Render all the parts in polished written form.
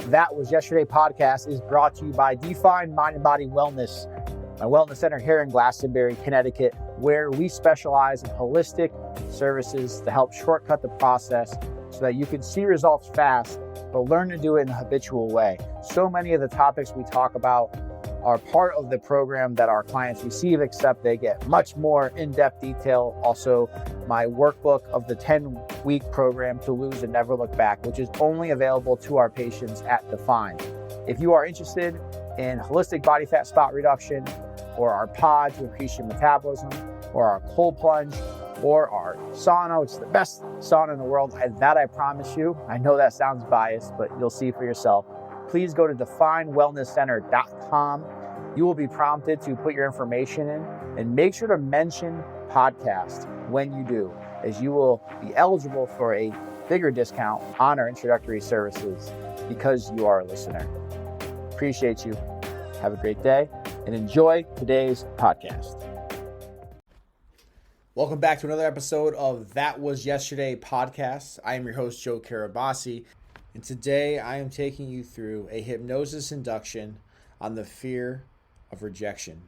That Was Yesterday podcast is brought to you by Define Mind and Body Wellness, my wellness center here in Glastonbury, Connecticut, where we specialize in holistic services to help shortcut the process so that you can see results fast, but learn to do it in a habitual way. So many of the topics we talk about are part of the program that our clients receive, except they get much more in-depth detail. Also, my workbook of the 10-week program to lose and never look back, which is only available to our patients at Define. If you are interested in holistic body fat spot reduction, or our pod to increase your metabolism, or our cold plunge, or our sauna, which is the best sauna in the world, and that I promise you, I know that sounds biased, but you'll see for yourself. Please go to definewellnesscenter.com. You will be prompted to put your information in and make sure to mention podcast when you do, as you will be eligible for a bigger discount on our introductory services because you are a listener. Appreciate you. Have a great day and enjoy today's podcast. Welcome back to another episode of That Was Yesterday podcast. I am your host, Joe Carabasi, and today I am taking you through a hypnosis induction on the fear of rejection.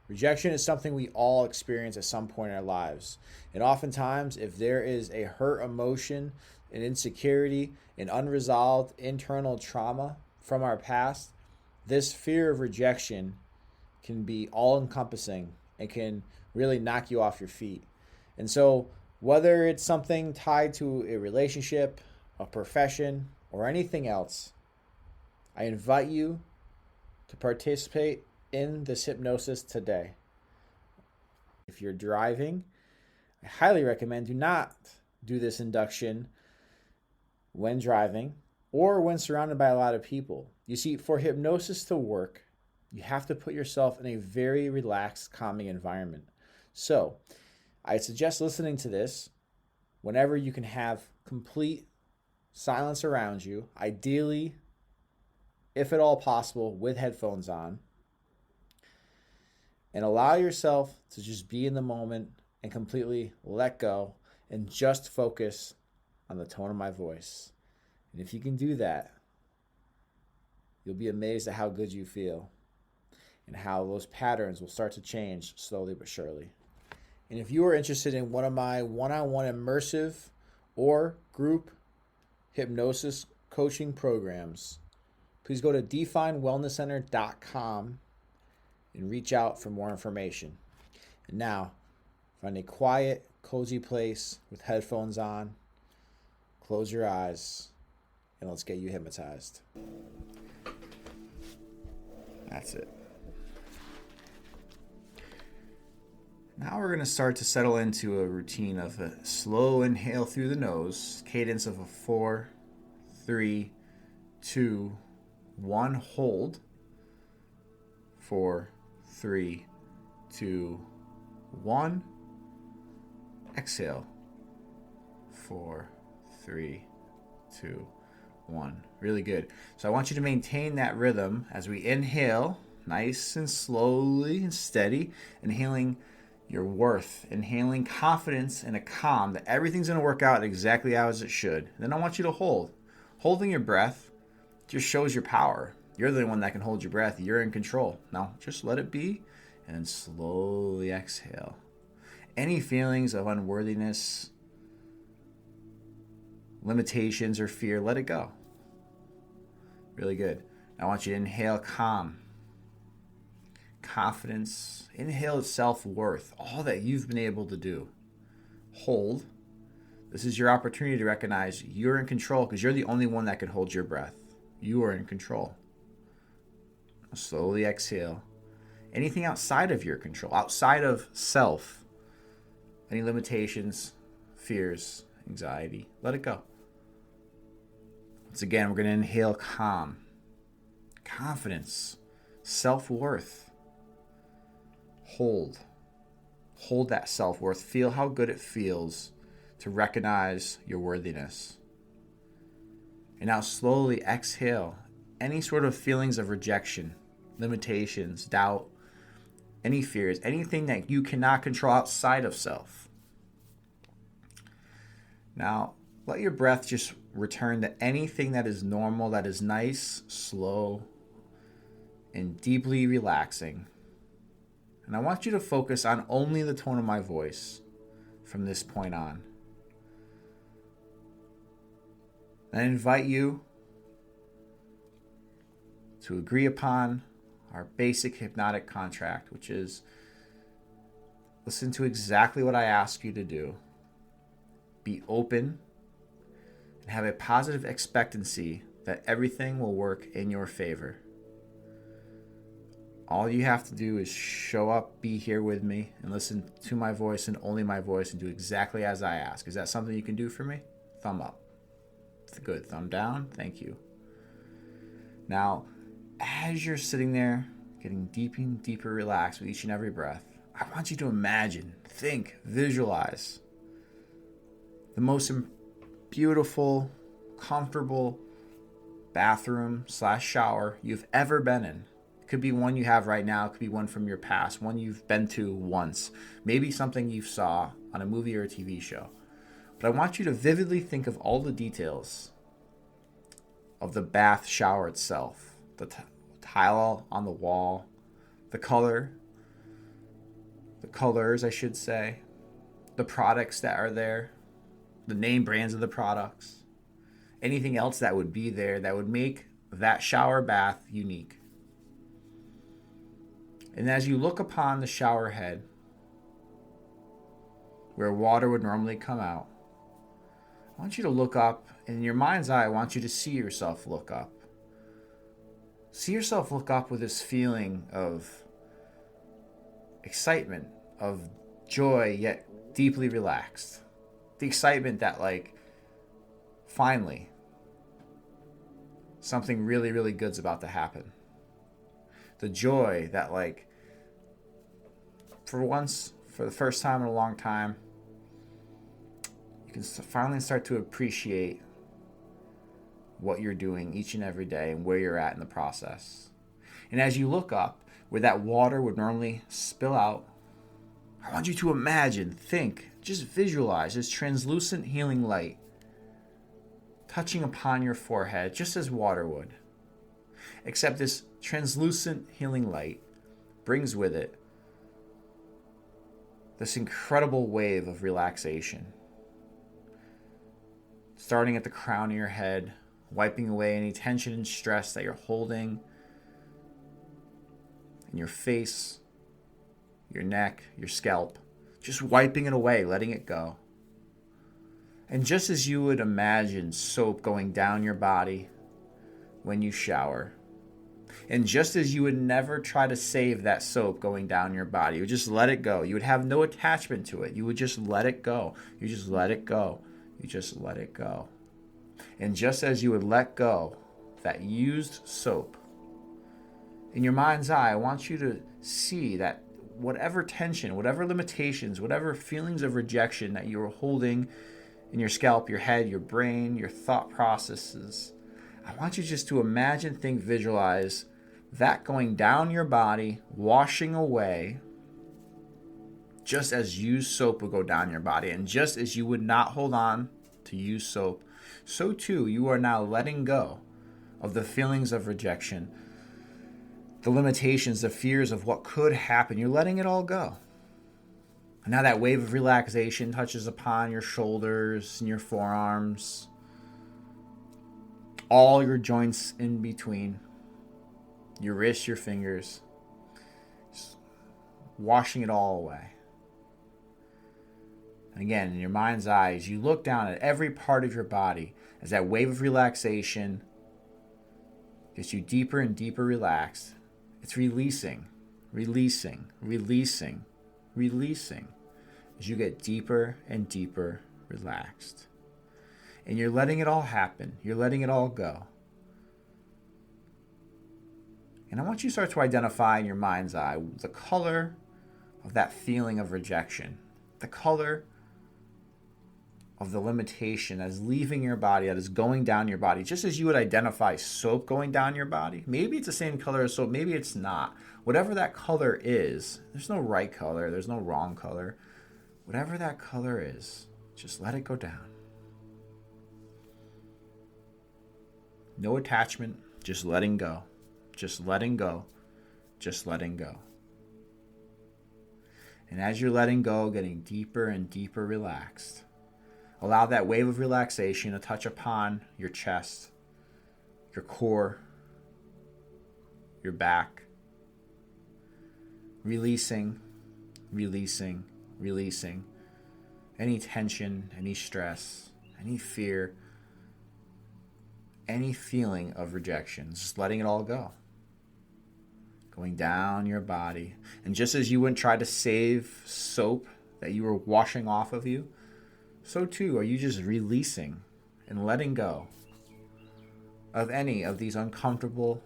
Rejection is something we all experience at some point in our lives. And oftentimes, if there is a hurt emotion, an insecurity, an unresolved internal trauma from our past, this fear of rejection can be all-encompassing and can really knock you off your feet. And so whether it's something tied to a relationship, a profession, or anything else, I invite you to participate in this hypnosis today. If you're driving, I highly recommend do not do this induction when driving or when surrounded by a lot of people. You see, for hypnosis to work, you have to put yourself in a very relaxed, calming environment. So, I suggest listening to this whenever you can have complete silence around you, ideally, if at all possible, with headphones on, and allow yourself to just be in the moment and completely let go and just focus on the tone of my voice. And if you can do that, you'll be amazed at how good you feel and how those patterns will start to change slowly but surely. And if you are interested in one of my one-on-one immersive or group hypnosis coaching programs, please go to definewellnesscenter.com and reach out for more information. And now, find a quiet, cozy place with headphones on, close your eyes, and let's get you hypnotized. That's it. Now we're going to start to settle into a routine of a slow inhale through the nose, cadence of a 4, 3, 2, 1, hold. 4, 3, 2, 1. Exhale. 4, 3, 2, 1. Really good. So I want you to maintain that rhythm as we inhale, nice and slowly and steady, inhaling your worth, inhaling confidence and a calm that everything's going to work out exactly as it should. And then I want you to hold. Holding your breath just shows your power. You're the one that can hold your breath. You're in control. Now just let it be and then slowly exhale. Any feelings of unworthiness, limitations, or fear, let it go. Really good. I want you to inhale calm, confidence, inhale self-worth, all that you've been able to do. Hold. This is your opportunity to recognize you're in control because you're the only one that can hold your breath. You are in control. Slowly exhale. Anything outside of your control, outside of self, any limitations, fears, anxiety, let it go. Once again, we're going to inhale calm, confidence, self-worth. Hold. Hold that self-worth. Feel how good it feels to recognize your worthiness. And now slowly exhale any sort of feelings of rejection, limitations, doubt, any fears, anything that you cannot control outside of self. Now, let your breath just return to anything that is normal, that is nice, slow, and deeply relaxing. And I want you to focus on only the tone of my voice from this point on. And I invite you to agree upon our basic hypnotic contract, which is listen to exactly what I ask you to do. Be open and have a positive expectancy that everything will work in your favor. All you have to do is show up, be here with me, and listen to my voice and only my voice and do exactly as I ask. Is that something you can do for me? Thumb up. Good. Thumb down. Thank you. Now, as you're sitting there, getting deeper and deeper relaxed with each and every breath, I want you to imagine, think, visualize the most beautiful, comfortable bathroom/shower you've ever been in. It could be one you have right now. It could be one from your past, one you've been to once. Maybe something you saw on a movie or a TV show. But I want you to vividly think of all the details of the bath shower itself. The tile on the wall, the colors, I should say, the products that are there, the name brands of the products, anything else that would be there that would make that shower bath unique. And as you look upon the shower head, where water would normally come out, I want you to look up, and in your mind's eye, I want you to see yourself look up. See yourself look up with this feeling of excitement, of joy, yet deeply relaxed. The excitement that, finally, something really, really good's about to happen. The joy that, for once, for the first time in a long time, you can finally start to appreciate what you're doing each and every day and where you're at in the process. And as you look up where that water would normally spill out, I want you to imagine, think, just visualize this translucent healing light touching upon your forehead just as water would. Except this translucent healing light brings with it this incredible wave of relaxation. Starting at the crown of your head, wiping away any tension and stress that you're holding in your face, your neck, your scalp. Just wiping it away, letting it go. And just as you would imagine soap going down your body when you shower, and just as you would never try to save that soap going down your body, you would just let it go. You would have no attachment to it. You would just let it go. You just let it go. You just let it go. And just as you would let go that used soap, in your mind's eye, I want you to see that whatever tension, whatever limitations, whatever feelings of rejection that you were holding in your scalp, your head, your brain, your thought processes, I want you just to imagine, think, visualize that going down your body, washing away, just as used soap would go down your body. And just as you would not hold on to used soap, so too you are now letting go of the feelings of rejection, the limitations, the fears of what could happen. You're letting it all go. And now that wave of relaxation touches upon your shoulders and your forearms, all your joints in between, your wrists, your fingers, just washing it all away. And again, in your mind's eye, as you look down at every part of your body, as that wave of relaxation gets you deeper and deeper relaxed, it's releasing, releasing, releasing, releasing, as you get deeper and deeper relaxed. And you're letting it all happen. You're letting it all go. And I want you to start to identify in your mind's eye the color of that feeling of rejection, the color of the limitation that is leaving your body, that is going down your body. Just as you would identify soap going down your body, maybe it's the same color as soap, maybe it's not. Whatever that color is, there's no right color, there's no wrong color. Whatever that color is, just let it go down. No attachment, just letting go. Just letting go. Just letting go. And as you're letting go, getting deeper and deeper relaxed, allow that wave of relaxation to touch upon your chest, your core, your back. Releasing, releasing, releasing any tension, any stress, any fear, any feeling of rejection. Just letting it all go. Going down your body. And just as you wouldn't try to save soap that you were washing off of you, so too are you just releasing and letting go of any of these uncomfortable,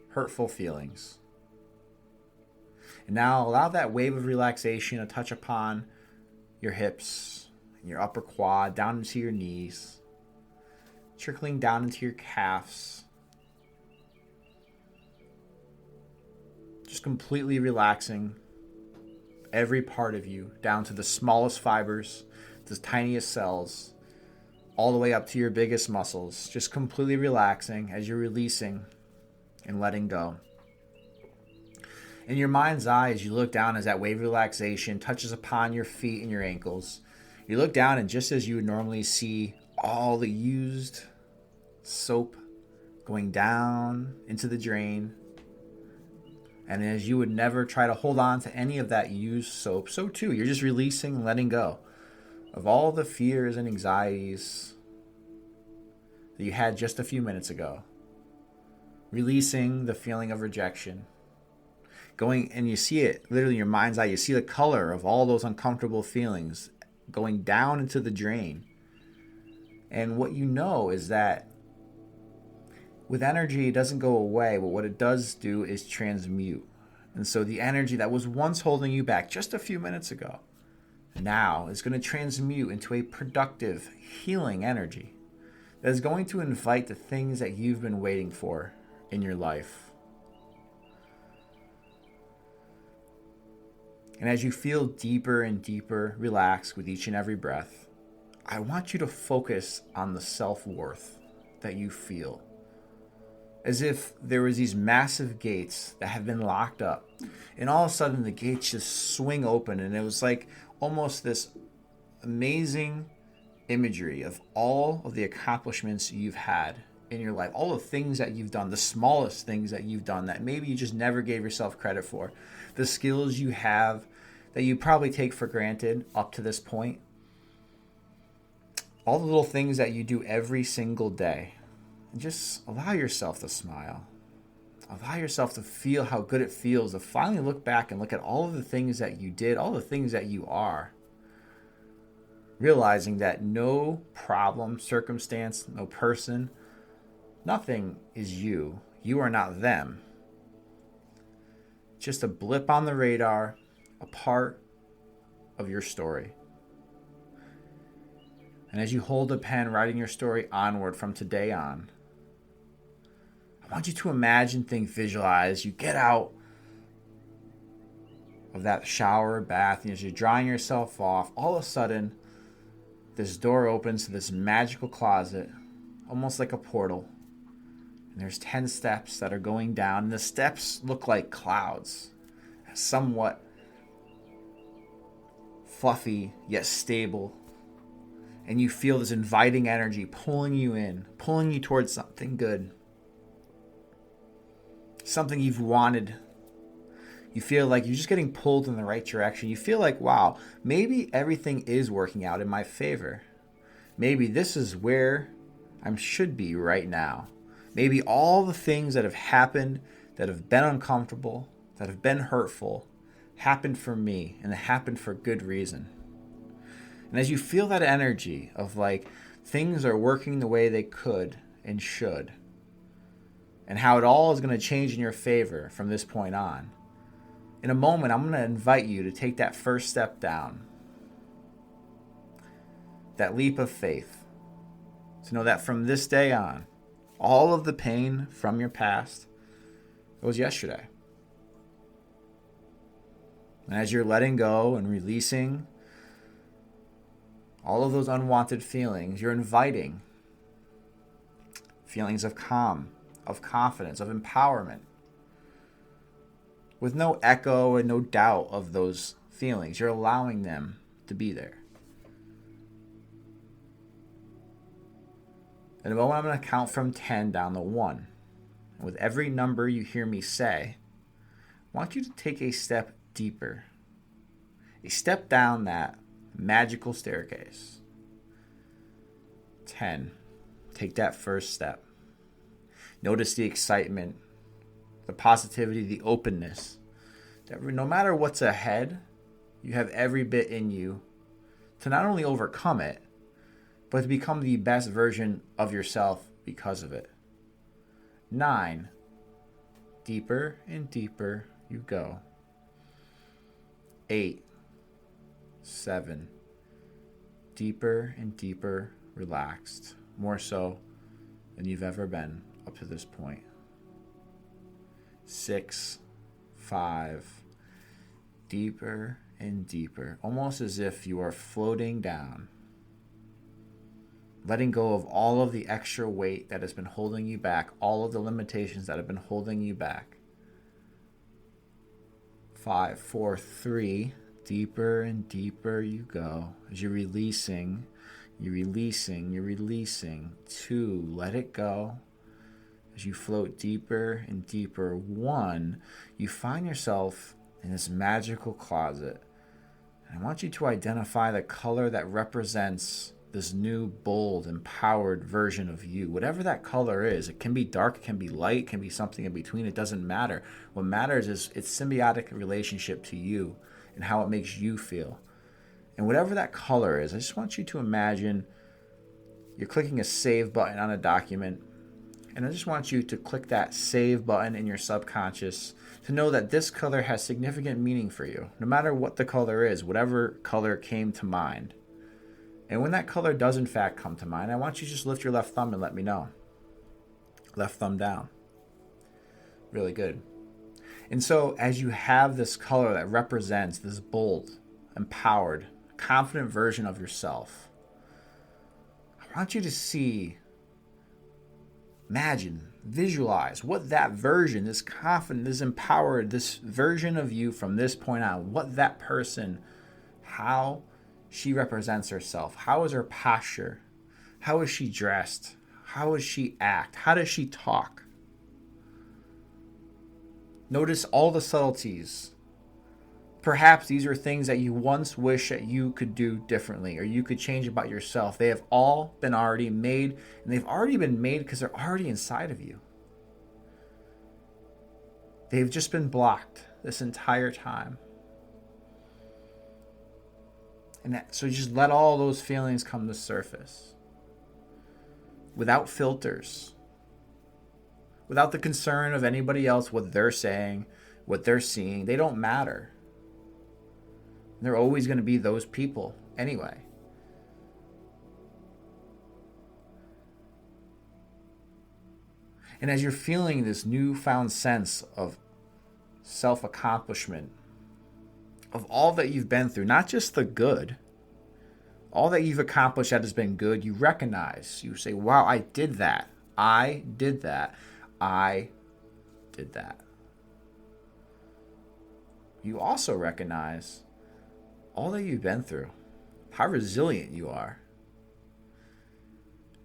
hurtful feelings. And now allow that wave of relaxation to touch upon your hips, your upper quad, down into your knees, trickling down into your calves. Just completely relaxing every part of you, down to the smallest fibers, the tiniest cells, all the way up to your biggest muscles. Just completely relaxing as you're releasing and letting go. In your mind's eye, as you look down, as that wave of relaxation touches upon your feet and your ankles, you look down, and just as you would normally see all the used soap going down into the drain, and as you would never try to hold on to any of that used soap, so too, you're just releasing and letting go of all the fears and anxieties that you had just a few minutes ago. Releasing the feeling of rejection. Going, and you see it literally in your mind's eye, you see the color of all those uncomfortable feelings going down into the drain. And what you know is that with energy, it doesn't go away, but what it does do is transmute. And so the energy that was once holding you back just a few minutes ago, now is going to transmute into a productive, healing energy that is going to invite the things that you've been waiting for in your life. And as you feel deeper and deeper relaxed with each and every breath, I want you to focus on the self-worth that you feel. As if there was these massive gates that have been locked up, and all of a sudden the gates just swing open, and it was like almost this amazing imagery of all of the accomplishments you've had in your life, all the things that you've done, the smallest things that you've done that maybe you just never gave yourself credit for, the skills you have that you probably take for granted up to this point, all the little things that you do every single day. And just allow yourself to smile. Allow yourself to feel how good it feels to finally look back and look at all of the things that you did, all the things that you are. Realizing that no problem, circumstance, no person, nothing is you. You are not them. Just a blip on the radar, a part of your story. And as you hold the pen writing your story onward from today on, I want you to imagine, think, visualize. You get out of that shower or bath, and as you're drying yourself off, all of a sudden, this door opens to this magical closet, almost like a portal. And there's 10 steps that are going down, and the steps look like clouds, somewhat fluffy yet stable. And you feel this inviting energy pulling you in, pulling you towards something good. Something you've wanted. You feel like you're just getting pulled in the right direction. You feel like, wow, maybe everything is working out in my favor. Maybe this is where I should be right now. Maybe all the things that have happened, that have been uncomfortable, that have been hurtful, happened for me, and it happened for good reason. And as you feel that energy of like things are working the way they could and should, and how it all is going to change in your favor from this point on, in a moment, I'm going to invite you to take that first step down, that leap of faith, to know that from this day on, all of the pain from your past was yesterday. And as you're letting go and releasing all of those unwanted feelings, you're inviting feelings of calm, of confidence, of empowerment, with no echo and no doubt of those feelings. You're allowing them to be there. In a moment, I'm going to count from 10 down to 1. And with every number you hear me say, I want you to take a step deeper, a step down that magical staircase. 10. Take that first step. Notice the excitement, the positivity, the openness. That no matter what's ahead, you have every bit in you to not only overcome it, but to become the best version of yourself because of it. 9. Deeper and deeper you go. 8. 7. Deeper and deeper relaxed. More so than you've ever been up to this point. 6. 5. Deeper and deeper. Almost as if you are floating down. Letting go of all of the extra weight that has been holding you back. All of the limitations that have been holding you back. 5, 4, 3. Deeper and deeper you go. As you're releasing. 2, let it go. As you float deeper and deeper. 1, you find yourself in this magical closet. And I want you to identify the color that represents this new, bold, empowered version of you. Whatever that color is, it can be dark, it can be light, it can be something in between. It doesn't matter. What matters is its symbiotic relationship to you and how it makes you feel. And whatever that color is, I just want you to imagine you're clicking a save button on a document. And I just want you to click that save button in your subconscious to know that this color has significant meaning for you. No matter what the color is, whatever color came to mind. And when that color does in fact come to mind, I want you to just lift your left thumb and let me know. Left thumb down. Really good. And so as you have this color that represents this bold, empowered, confident version of yourself, I want you to see, imagine, visualize what that version, this confident, this empowered, this version of you from this point on, what that person, how she represents herself. How is her posture? How is she dressed? How does she act? How does she talk? Notice all the subtleties. Perhaps these are things that you once wish that you could do differently or you could change about yourself. They have all been already made, and they've already been made because they're already inside of you. They've just been blocked this entire time. So just let all those feelings come to the surface. Without filters. Without the concern of anybody else, what they're saying, what they're seeing. They don't matter. They're always going to be those people anyway. And as you're feeling this newfound sense of self-accomplishment, of all that you've been through, not just the good, all that you've accomplished that has been good, you recognize, you say, wow, I did that. I did that. I did that. You also recognize all that you've been through, how resilient you are.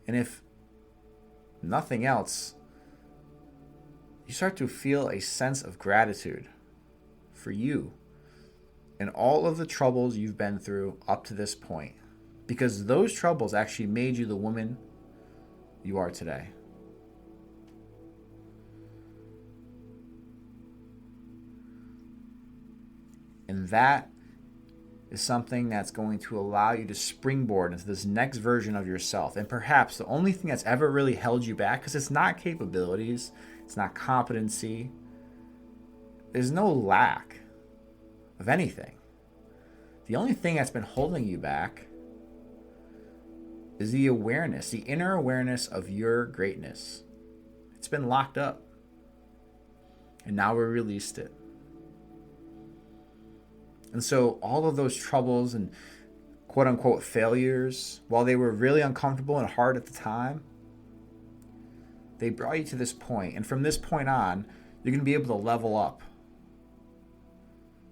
And if nothing else, you start to feel a sense of gratitude for you and all of the troubles you've been through up to this point. Because those troubles actually made you the woman you are today. And that is something that's going to allow you to springboard into this next version of yourself. And perhaps the only thing that's ever really held you back, because it's not capabilities, it's not competency, there's no lack of anything. The only thing that's been holding you back is the awareness, the inner awareness of your greatness. It's been locked up. And now we released it. And so all of those troubles and quote unquote failures, while they were really uncomfortable and hard at the time, They brought you to this point, and from this point on, you're going to be able to level up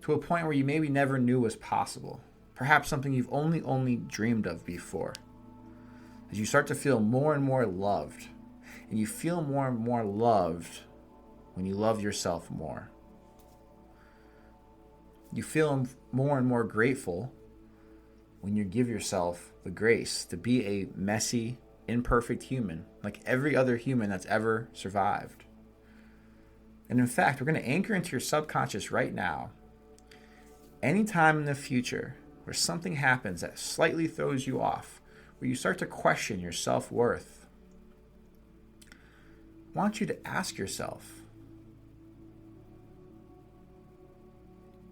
to a point where you maybe never knew was possible. Perhaps something you've only dreamed of before. As you start to feel more and more loved, and you feel more and more loved when you love yourself more. You feel more and more grateful when you give yourself the grace to be a messy, imperfect human, like every other human that's ever survived. And in fact, we're going to anchor into your subconscious right now. Anytime in the future where something happens that slightly throws you off, where you start to question your self-worth, I want you to ask yourself,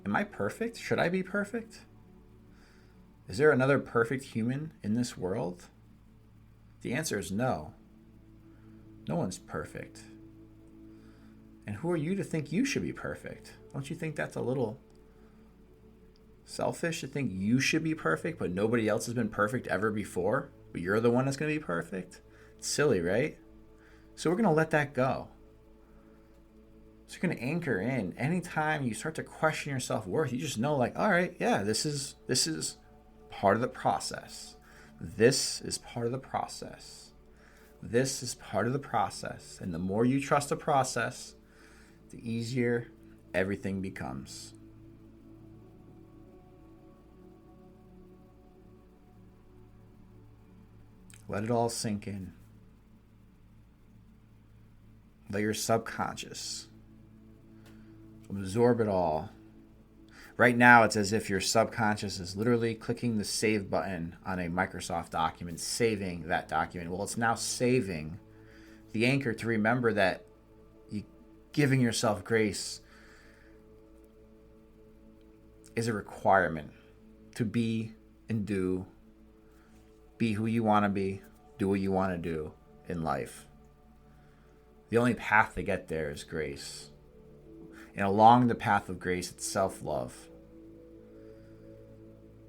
am I perfect? Should I be perfect? Is there another perfect human in this world? The answer is no. No one's perfect. And who are you to think you should be perfect? Don't you think that's a little selfish to think you should be perfect, but nobody else has been perfect ever before, but you're the one that's going to be perfect? It's silly, right? So we're going to let that go. So you're going to anchor in. Anytime you start to question your self-worth, you just know, like, all right, yeah, this is part of the process. This is part of the process. This is part of the process. And the more you trust the process, the easier everything becomes. Let it all sink in. Let your subconscious absorb it all. Right now, it's as if your subconscious is literally clicking the save button on a Microsoft document, saving that document. Well, it's now saving the anchor to remember that you giving yourself grace is a requirement to be and do. Be who you want to be. Do what you want to do in life. The only path to get there is grace. And along the path of grace, it's self-love.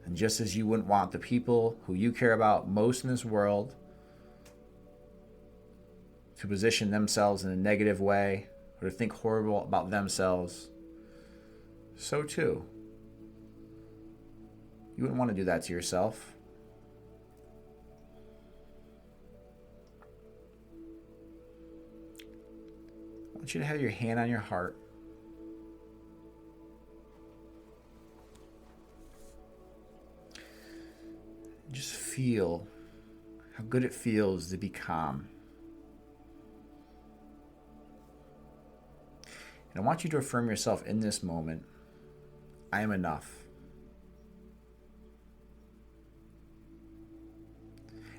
And just as you wouldn't want the people who you care about most in this world to position themselves in a negative way or to think horrible about themselves, so too, you wouldn't want to do that to yourself. I want you to have your hand on your heart. Just feel how good it feels to be calm. And I want you to affirm yourself in this moment. I am enough.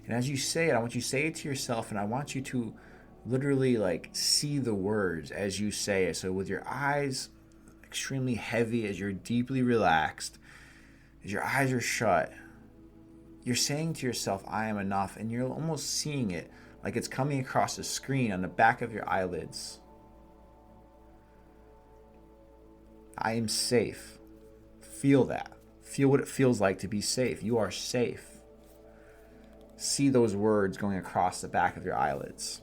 And as you say it, I want you to say it to yourself, and I want you to literally see the words as you say it. So with your eyes extremely heavy, as you're deeply relaxed, as your eyes are shut, you're saying to yourself, I am enough, and you're almost seeing it like it's coming across the screen on the back of your eyelids. I am safe. Feel that. Feel what it feels like to be safe. You are safe. See those words going across the back of your eyelids.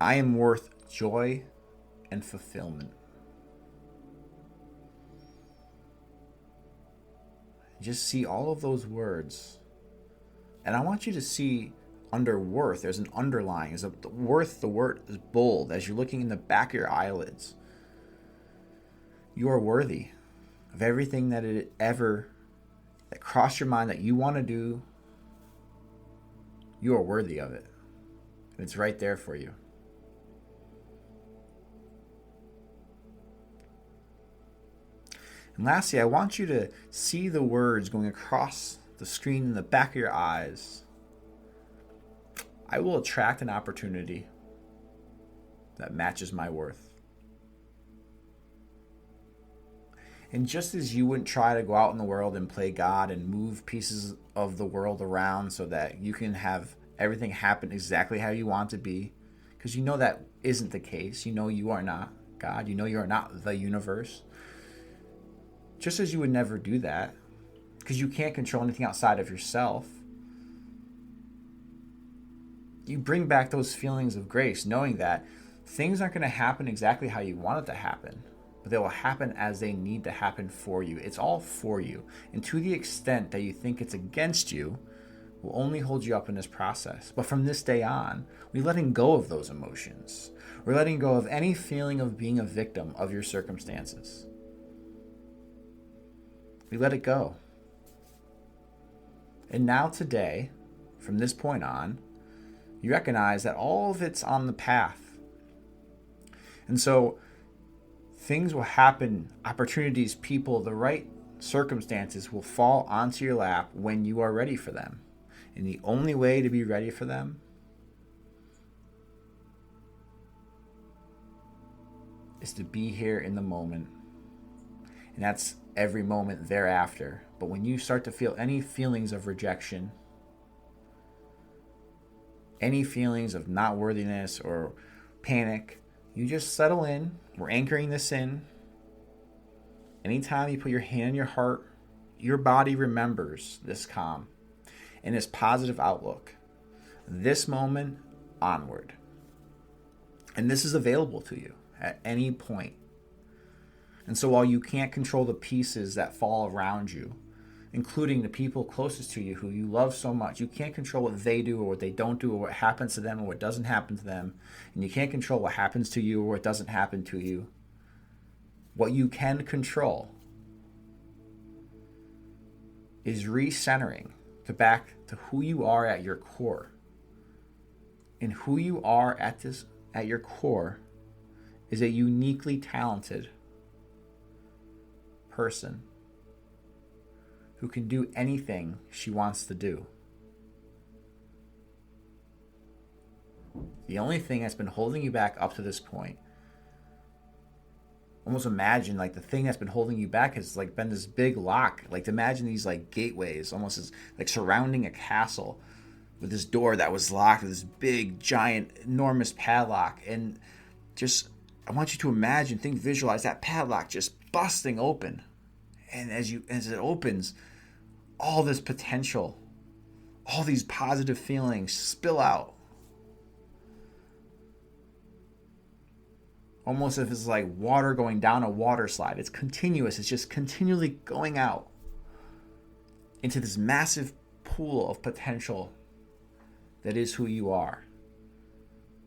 I am worth joy and fulfillment. Just see all of those words. And I want you to see under worth, there's an underlying. Is the worth, the word is bold as you're looking in the back of your eyelids. You are worthy of everything that crossed your mind that you want to do. You are worthy of it. And it's right there for you. And lastly, I want you to see the words going across the screen in the back of your eyes. I will attract an opportunity that matches my worth. And just as you wouldn't try to go out in the world and play God and move pieces of the world around so that you can have everything happen exactly how you want to be, because you know that isn't the case. You know you are not God. You know you are not the universe. Just as you would never do that, because you can't control anything outside of yourself, you bring back those feelings of grace, knowing that things aren't going to happen exactly how you want it to happen, but they will happen as they need to happen for you. It's all for you. And to the extent that you think it's against you, will only hold you up in this process. But from this day on, we're letting go of those emotions. We're letting go of any feeling of being a victim of your circumstances. We let it go. And now today, from this point on, you recognize that all of it's on the path. And so things will happen, opportunities, people, the right circumstances will fall onto your lap when you are ready for them. And the only way to be ready for them is to be here in the moment. And that's every moment thereafter. But when you start to feel any feelings of rejection, any feelings of not worthiness or panic, you just settle in. We're anchoring this in. Anytime you put your hand on your heart, your body remembers this calm and this positive outlook. This moment onward. And this is available to you at any point. And so while you can't control the pieces that fall around you, including the people closest to you who you love so much, you can't control what they do or what they don't do or what happens to them or what doesn't happen to them. And you can't control what happens to you or what doesn't happen to you. What you can control is recentering back to who you are at your core. And who you are at your core is a uniquely talented person who can do anything she wants to do. The only thing that's been holding you back up to this point, almost imagine like the thing that's been holding you back has like been this big lock. Like imagine these like gateways almost as like surrounding a castle with this door that was locked with this big giant enormous padlock. And just I want you to imagine, visualize that padlock just busting open. And as it opens, all this potential, all these positive feelings spill out. Almost as if it's like water going down a water slide. It's continuous. It's just continually going out into this massive pool of potential that is who you are.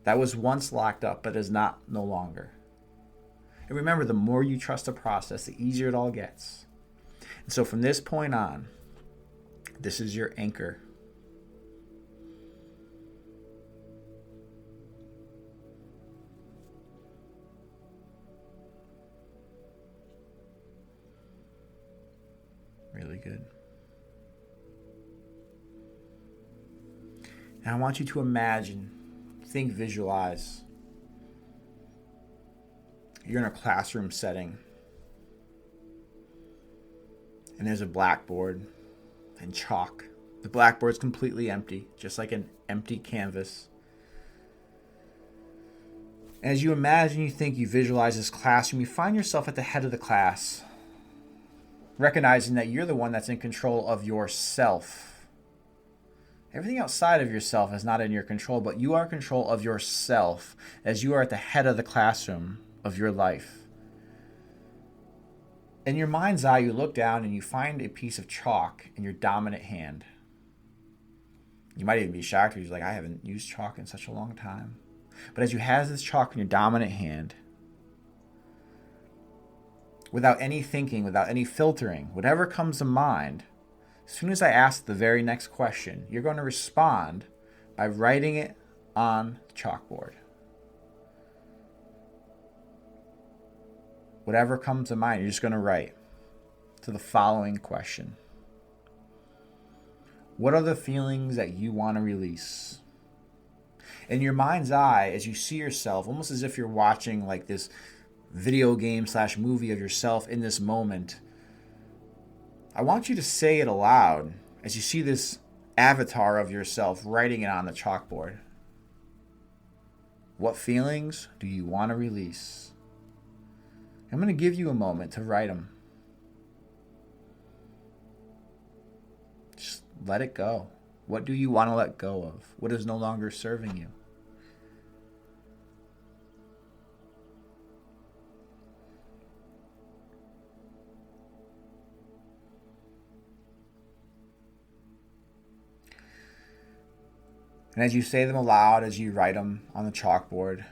That was once locked up, but is no longer. And remember, the more you trust the process, the easier it all gets. And so from this point on, this is your anchor. Really good. And I want you to imagine, visualize. You're in a classroom setting. And there's a blackboard and chalk. The blackboard's completely empty, just like an empty canvas. As you imagine, you visualize this classroom, you find yourself at the head of the class, recognizing that you're the one that's in control of yourself. Everything outside of yourself is not in your control, but you are in control of yourself as you are at the head of the classroom of your life. In your mind's eye, you look down and you find a piece of chalk in your dominant hand. You might even be shocked because you're like, I haven't used chalk in such a long time. But as you have this chalk in your dominant hand, without any thinking, without any filtering, whatever comes to mind, as soon as I ask the very next question, you're going to respond by writing it on the chalkboard. Whatever comes to mind, you're just going to write to the following question. What are the feelings that you want to release? In your mind's eye, as you see yourself, almost as if you're watching like this video game / movie of yourself in this moment, I want you to say it aloud as you see this avatar of yourself writing it on the chalkboard. What feelings do you want to release? I'm going to give you a moment to write them. Just let it go. What do you want to let go of? What is no longer serving you? And as you say them aloud, as you write them on the chalkboard,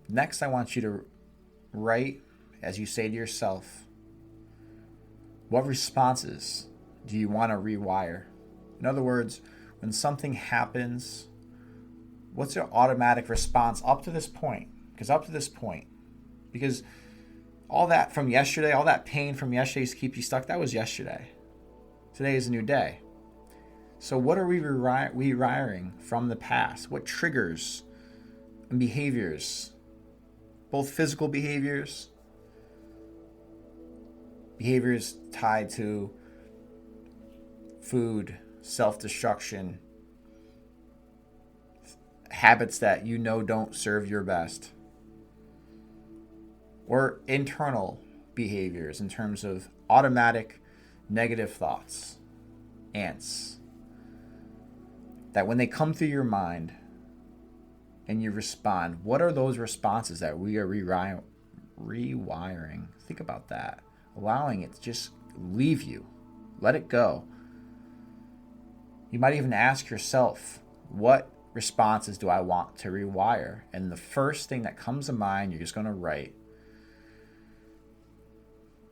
next I want you to write, as you say to yourself, what responses do you want to rewire? In other words, when something happens, what's your automatic response up to this point? Because all that from yesterday, all that pain from yesterday to keep you stuck, that was yesterday. Today is a new day. So what are we rewiring from the past? What triggers and behaviors, both physical behaviors tied to food, self-destruction, habits that you know don't serve your best, or internal behaviors in terms of automatic negative thoughts, ants, that when they come through your mind and you respond, what are those responses that we are rewiring? Think about that. Allowing it to just leave you. Let it go. You might even ask yourself, what responses do I want to rewire? And the first thing that comes to mind, you're just going to write.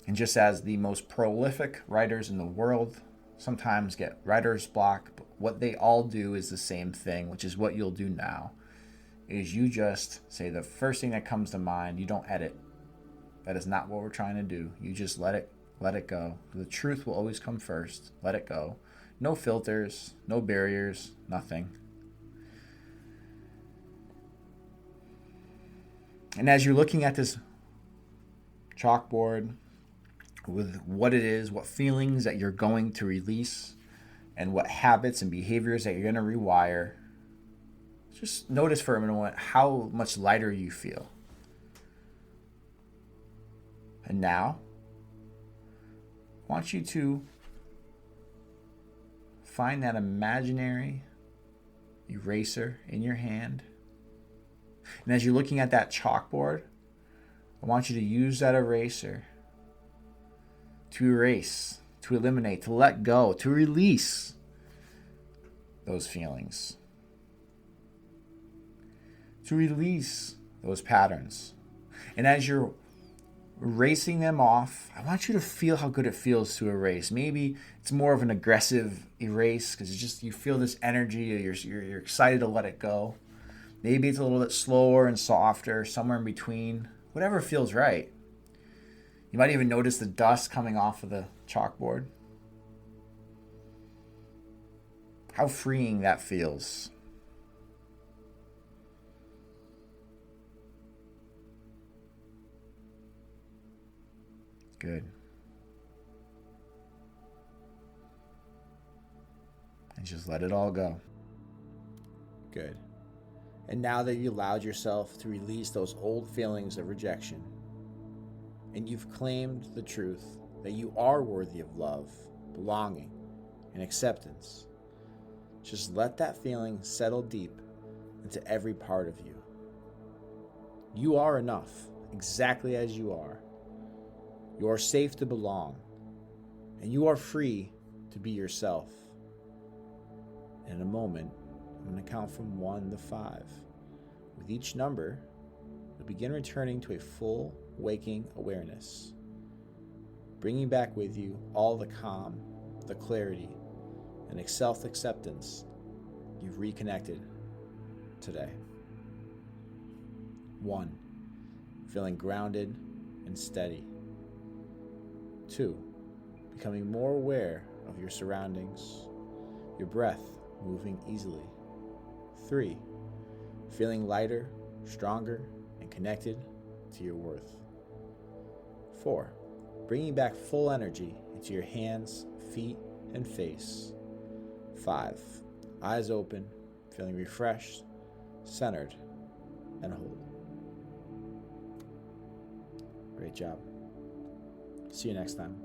And just as the most prolific writers in the world sometimes get writer's block, but what they all do is the same thing, which is what you'll do now, is you just say the first thing that comes to mind. You don't edit. That is not what we're trying to do. You just let it go. The truth will always come first. Let it go. No filters, no barriers, nothing. And as you're looking at this chalkboard with what it is, what feelings that you're going to release, and what habits and behaviors that you're going to rewire, just notice for a moment how much lighter you feel. And now, I want you to find that imaginary eraser in your hand. And as you're looking at that chalkboard, I want you to use that eraser to erase, to eliminate, to let go, to release those feelings, to release those patterns. And as you're erasing them off, I want you to feel how good it feels to erase. Maybe it's more of an aggressive erase because it's just you feel this energy, you're excited to let it go. Maybe it's a little bit slower and softer, somewhere in between. Whatever feels right. You might even notice the dust coming off of the chalkboard. How freeing that feels. Good. And just let it all go. Good. And now that you allowed yourself to release those old feelings of rejection, and you've claimed the truth that you are worthy of love, belonging, and acceptance, just let that feeling settle deep into every part of you. You are enough, exactly as you are. You are safe to belong, and you are free to be yourself. In a moment, I'm going to count from 1 to 5. With each number, you'll begin returning to a full waking awareness, bringing back with you all the calm, the clarity, and self-acceptance you've reconnected today. 1, feeling grounded and steady. 2, becoming more aware of your surroundings, your breath moving easily. 3, feeling lighter, stronger, and connected to your worth. 4, bringing back full energy into your hands, feet, and face. 5, eyes open, feeling refreshed, centered, and whole. Great job. See you next time.